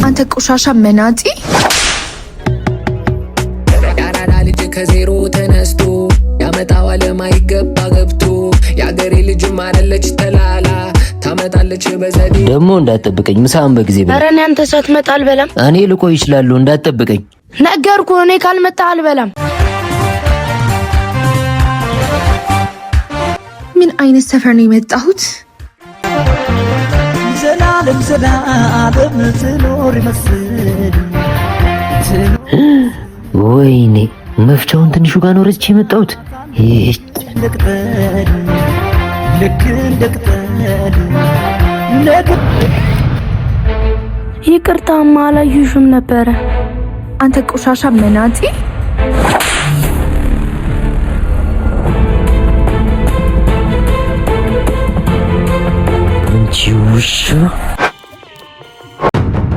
አንተ ቆሻሻ መናጢ ያራዳ ልጅ ከዜሮ ተነስቶ ያመጣዋል ማይገባ ገብቶ ያገሬ ልጅ ማረለች ተላላ ታመጣለች በዘዴ ደሞ እንዳትጠብቀኝ ምሳም በጊዜ በላ አረን አንተ ሳትመጣ አልበላም እኔ ልቆይ ይችላል እንዳትጠብቀኝ ነገርኩ እኔ ካልመጣ አልበላም ምን አይነት ሰፈር ነው የመጣሁት ዘላለም ዘላለም ትኖር ይመስል ወይኔ መፍቻውን ትንሹ ጋር ነው ረጭቼ የመጣሁት ይቅርታ ማላዩሽም ነበረ አንተ ቆሻሻ መናጢ ውሻ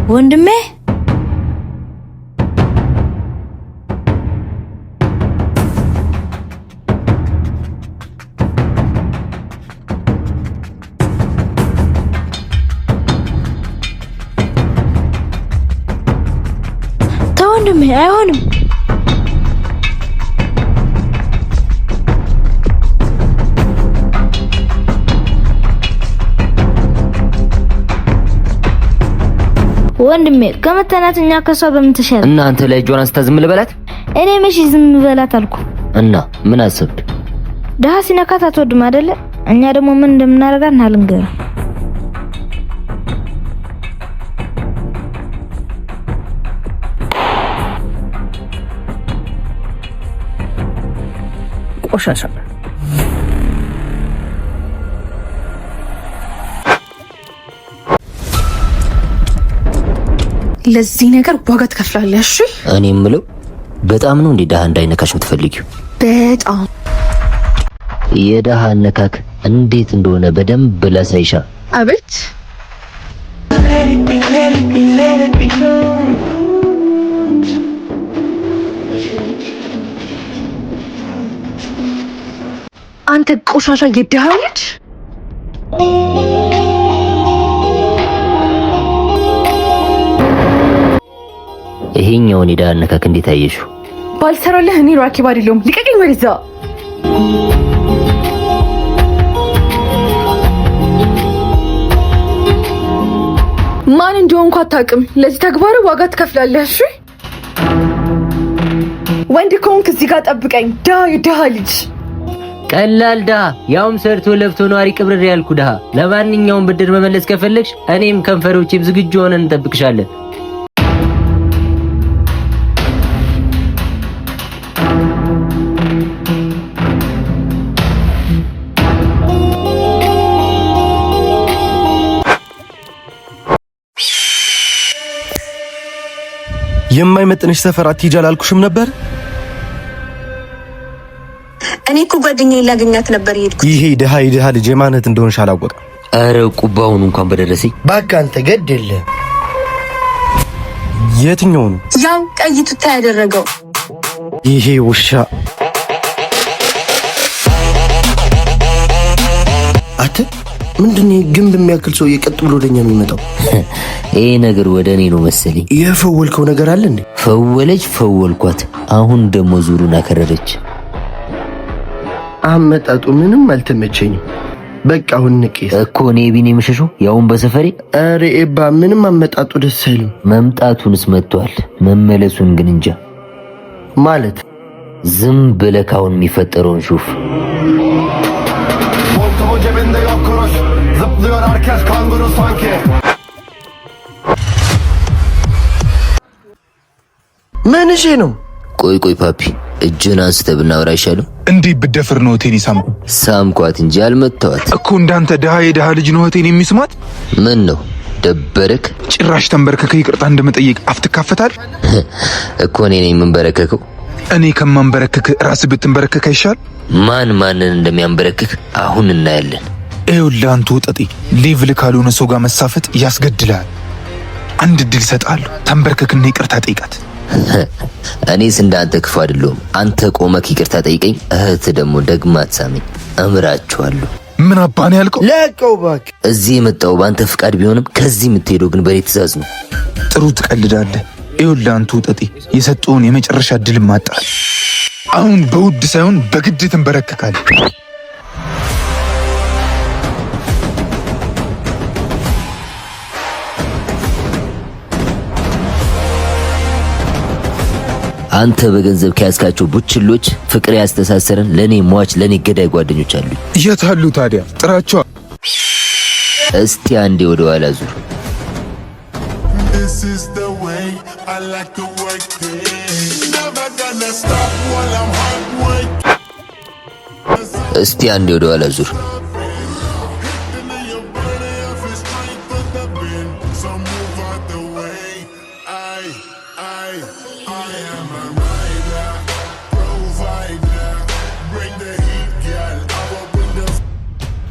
ወንድሜ ተወንድሜ አይሆንም ወንድሜ ከመተናተኛ ከሷ በመተሻለ እና አንተ ላይ ጆን አንስታ ዝም ልበላት እኔ መቼ ዝም በላት አልኩ እና ምን አሰብክ ደሃ ሲነካት አትወድም አይደለ እኛ ደግሞ ምን እንደምናደርጋት እናልንገር ቆሻሻ ለዚህ ነገር ዋጋ ትከፍላለህ እሺ እኔ የምለው በጣም ነው እንዴ ደሃ እንዳይነካሽ የምትፈልጊው በጣም የደሃ ነካክ እንዴት እንደሆነ በደንብ ላሳይሻ አቤት አንተ ቆሻሻ የደሃ ልጅ ይሄኛውን የደሃ ነካክ እንዴት አየሽው ባልሰራለህ እኔ ራኪብ አይደለም ልቀቀኝ ወደዛ ማን እንደሆንኩ አታውቅም ለዚህ ተግባር ዋጋ ትከፍላለህ እሺ ወንድ ከሆንክ እዚህ ጋር ጠብቀኝ ደሃ ልጅ ቀላል ደሃ ያውም ሰርቶ ለፍቶ ነዋሪ ቅብርር ያልኩ ደሃ ለማንኛውም ብድር መመለስ ከፈለግሽ እኔም ከንፈሮቼ ዝግጁ ሆነን እንጠብቅሻለን የማይመጥንሽ ሰፈር አትሂጂ አላልኩሽም ነበር? እኔ እኮ ጓደኛዬ ላገኛት ነበር የሄድኩት። ይሄ ድሃ ልጅ የማነት እንደሆነሽ አላወቀም። አረ ቁባውን እንኳን በደረሰኝ ባካ አንተ ገደለ። የትኛው ነው? ያው ቀይ ቱታ ያደረገው ይሄ ውሻ። አተ ምንድነው ግንብ የሚያክል ሰው የቀጥ ብሎ ወደኛ የሚመጣው? ይሄ ነገር ወደ እኔ ነው መሰለኝ። የፈወልከው ነገር አለ እንዴ? ፈወልኳት። አሁን ደሞ ዙሩን አከረረች። አመጣጡ ምንም አልተመቸኝም። በቃ አሁን ንቄስ እኮ እኔ ቢኔ መሸሾ ያውን በሰፈሬ አሬ ኤባ ምንም አመጣጡ ደስ አይልም። መምጣቱንስ መጥቷል፣ መመለሱን ግን እንጃ። ማለት ዝም ብለካውን የሚፈጠረውን ሹፍ ምን እሺ ነው? ቆይ ፓፒ እጅን አንስተ ብናወራ አይሻልም? እንዴ ብደፍር ነው እቴን ሳምኩ? ሳምኳት እንጂ አልመታዋት እኮ እንዳንተ የደሃ ልጅ ነው እቴን የሚስማት። ምን ነው ደበረክ? ጭራሽ ተንበርከከ ይቅርታ እንደመጠየቅ አፍትካፈታል እኮ እኔ ነኝ የምንበረከከው። እኔ ከማንበረከክ ራስ ብትንበረከክ አይሻል? ማንን እንደሚያንበረከክ አሁን እናያለን። ይኸውልህ አንተ ወጠጤ ሌቭል ካልሆነ ሰው ጋር መሳፈጥ ያስገድላል። አንድ እድል እሰጥሃለሁ፣ ተንበርከክና ይቅርታ ጠይቃት። እኔስ እንዳንተ ክፉ አይደለሁም። አንተ ቆመክ ይቅርታ ጠይቀኝ፣ እህት ደግሞ ደግማ አትሳመኝ። እምራችኋለሁ። ምን አባኔ ያልከው? ለቀው እባክህ። እዚህ የመጣው ባንተ ፍቃድ ቢሆንም ከዚህ የምትሄደው ግን በኔ ትእዛዝ ነው። ጥሩ ትቀልዳለህ። ይኸውልህ አንተ ውጠጤ የሰጠውን የመጨረሻ እድል ማጣል። አሁን በውድ ሳይሆን በግድ ትንበረከካለህ። አንተ በገንዘብ ከያዝካቸው ቡችሎች ፍቅር ያስተሳሰረን ለኔ ሟች ለኔ ገዳይ ጓደኞች አሉ። የት አሉ ታዲያ? ጥራቸው። እስቲ አንዴ ወደ ኋላ ዙር። እስቲ አንዴ ወደ ኋላ ዙር።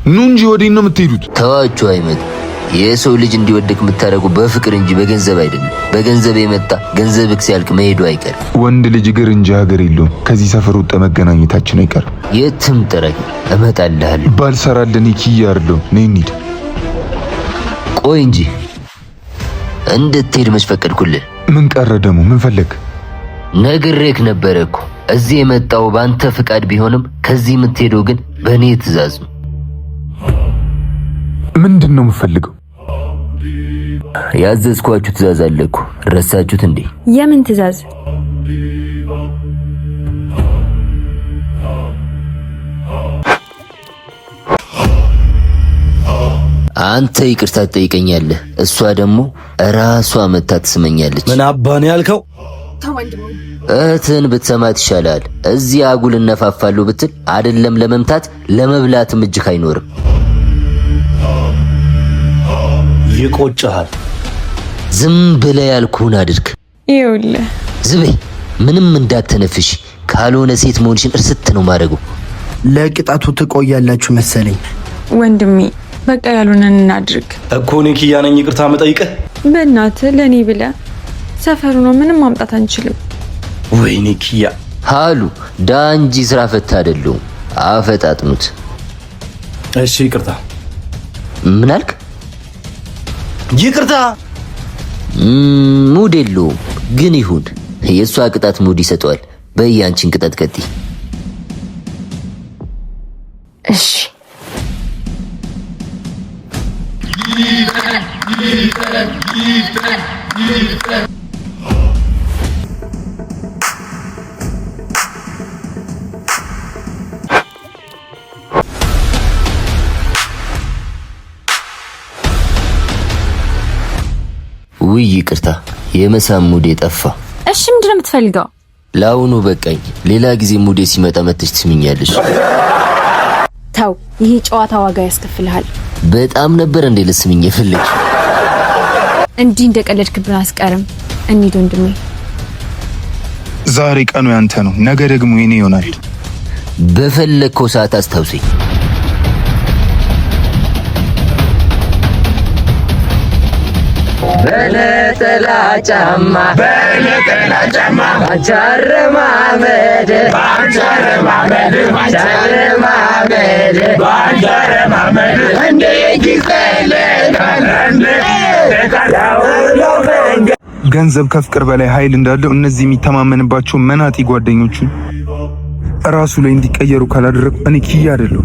ኑ እንጂ ወዴት ነው የምትሄዱት? ተዋችሁ አይመጥ። የሰው ልጅ እንዲወድቅ የምታደርጉ በፍቅር እንጂ በገንዘብ አይደለም። በገንዘብ የመጣ ገንዘብክ ሲያልቅ መሄዱ አይቀር። ወንድ ልጅ እግር እንጂ ሀገር የለውም። ከዚህ ሰፈር ወጣ መገናኘታችን አይቀር። የትም ጥረኝ እመጣልሃለሁ። ባልሰራልን ኪያ አይደለም። ነይ እንሂድ። ቆይ እንጂ እንድትሄድ መች ፈቀድኩልህ? ምን ቀረ ደግሞ? ምን ፈለግ? ነግሬክ ነበረ እኮ እዚህ የመጣው ባንተ ፍቃድ ቢሆንም ከዚህ የምትሄደው ግን በእኔ ትእዛዝ ነው። ምንድን ነው የምፈልገው? ያዘዝኳችሁ ትእዛዝ አለ እኮ ረሳችሁት እንዴ? የምን ትእዛዝ? አንተ ይቅርታ ትጠይቀኛለህ፣ እሷ ደግሞ ራሷ መታ ትስመኛለች። ምን አባኔ ያልከው? እህትህን ብትሰማት ይሻላል። እዚህ አጉል እነፋፋለሁ ብትል አይደለም ለመምታት ለመብላትም እጅህ አይኖርም። ይቆጭሃል። ዝም ብለህ ያልኩህን አድርግ። ይኸውልህ ዝቤ ምንም እንዳትተነፍሽ፣ ካልሆነ ሴት መሆንሽን እርስት ነው ማድረጉ። ለቅጣቱ ትቆያላችሁ መሰለኝ። ወንድሜ በቃ ያሉንን እናድርግ እኮ። እኔ ኪያ ነኝ ይቅርታ መጠይቀህ። በእናትህ ለኔ ብለህ ሰፈሩ ነው ምንም ማምጣት አንችልም። ወይኔ ኪያ ሃሉ ዳንጂ ስራ ፈታ አይደለም። አፈጣጥኑት። እሺ ይቅርታ። ምን አልክ? ይቅርታ። ሙድ የለውም ግን ይሁን። የእሷ ቅጣት ሙድ ይሰጠዋል። በያንቺን ቅጣት ቀጥይ። እሺ ውይ ይቅርታ፣ የመሳም ሙዴ ጠፋ። እሺ ምንድን ነው የምትፈልገው? ለአሁኑ በቃኝ። ሌላ ጊዜ ሙዴ ሲመጣ መጥተሽ ትስሚኛለሽ። ተው፣ ይሄ ጨዋታ ዋጋ ያስከፍልሃል። በጣም ነበር እንዴ ልስሚኝ የፈለግሽ? እንዲህ እንደቀለድክብን አስቀርም። እንሂድ ወንድሜ። ዛሬ ቀኑ ያንተ ነው፣ ነገ ደግሞ የኔ ይሆናል። በፈለግከው ሰዓት አስታውሰኝ። በነጠላ ጫማ ባንቻረማመድ እንደ ገንዘብ ከፍቅር በላይ ኃይል እንዳለው እነዚህ የሚተማመንባቸው መናጢ ጓደኞቹን ራሱ ላይ እንዲቀየሩ ካላደረኩ እኔ ኪያ አይደለሁ።